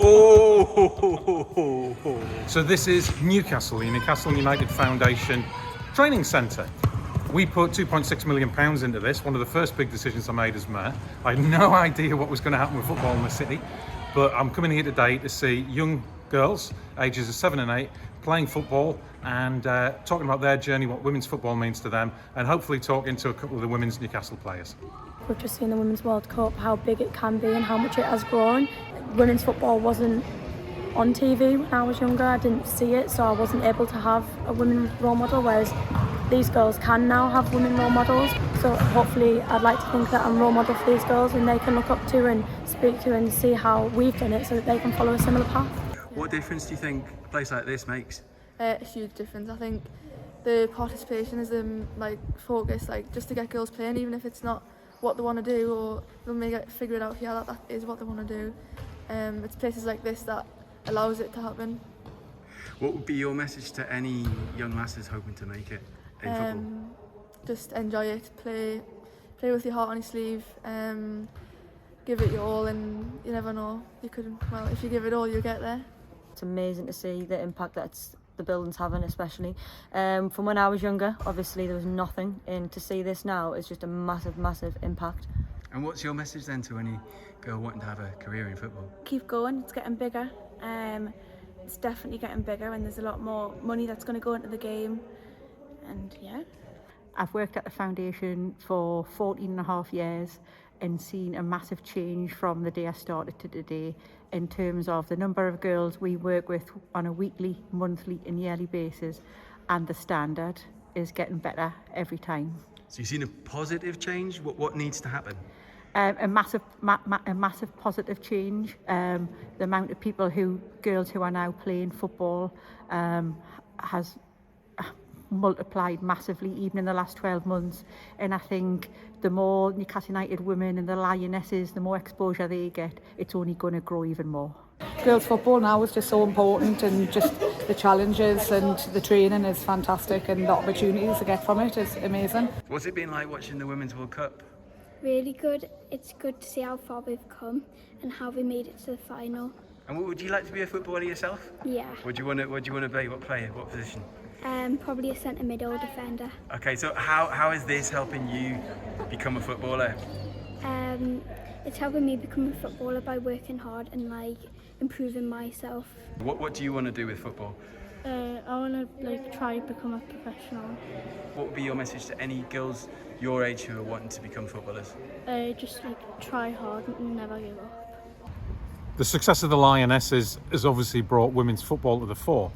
Oh! So this is Newcastle, the Newcastle United Foundation training centre. We put £2.6 million into this, one of the first big decisions I made as mayor. I had no idea what was going to happen with football in the city, but I'm coming here today to see young girls, ages of 7 and 8, playing football and talking about their journey, what women's football means to them, and hopefully talking to a couple of the women's Newcastle players. We've just seen the Women's World Cup, how big it can be and how much it has grown. Women's football wasn't on TV when I was younger, I didn't see it, so I wasn't able to have a women role model, whereas these girls can now have women role models. So hopefully I'd like to think that I'm a role model for these girls and they can look up to and speak to and see how we've done it so that they can follow a similar path. What difference do you think a place like this makes? A huge difference. I think the participation is focus, just to get girls playing, even if it's not what they want to do, or they'll figure it out here that is what they want to do. It's places like this that allows it to happen. What would be your message to any young lasses hoping to make it in football? Just enjoy it, play with your heart on your sleeve, give it your all, and you never know, if you give it all, you'll get there. It's amazing to see the impact that the building's having, especially. From when I was younger, obviously there was nothing, and to see this now is just a massive, massive impact. And what's your message then to any girl wanting to have a career in football? Keep going, it's getting bigger. It's definitely getting bigger and there's a lot more money that's going to go into the game, and yeah. I've worked at the foundation for 14 and a half years and seen a massive change from the day I started to today in terms of the number of girls we work with on a weekly, monthly and yearly basis, and the standard is getting better every time. So you've seen a positive change? What needs to happen? A massive positive change. The amount of girls who are now playing football has multiplied massively even in the last 12 months, and I think the more Newcastle United Women and the Lionesses, the more exposure they get, it's only going to grow even more. Girls football now is just so important, and just the challenges and the training is fantastic, and the opportunities to get from it is amazing. What's it been like watching the Women's World Cup? Really good. It's good to see how far we've come and how we made it to the final. And would you like to be a footballer yourself? Yeah. What do you want to be? What player? What position? Probably a centre mid or defender. Okay, so how is this helping you become a footballer? It's helping me become a footballer by working hard and improving myself. What do you want to do with football? I want to try to become a professional. What would be your message to any girls your age who are wanting to become footballers? Just try hard and never give up. The success of the Lionesses has obviously brought women's football to the fore,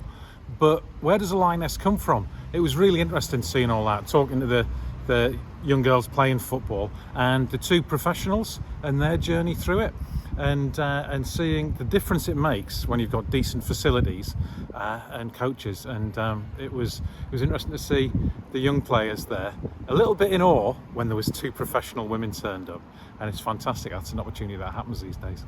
but where does a Lioness come from? It was really interesting seeing all that, talking to the young girls playing football and the two professionals and their journey through it, and seeing the difference it makes when you've got decent facilities and coaches. And it was interesting to see the young players there, a little bit in awe when there was two professional women turned up, and it's fantastic. That's an opportunity that happens these days.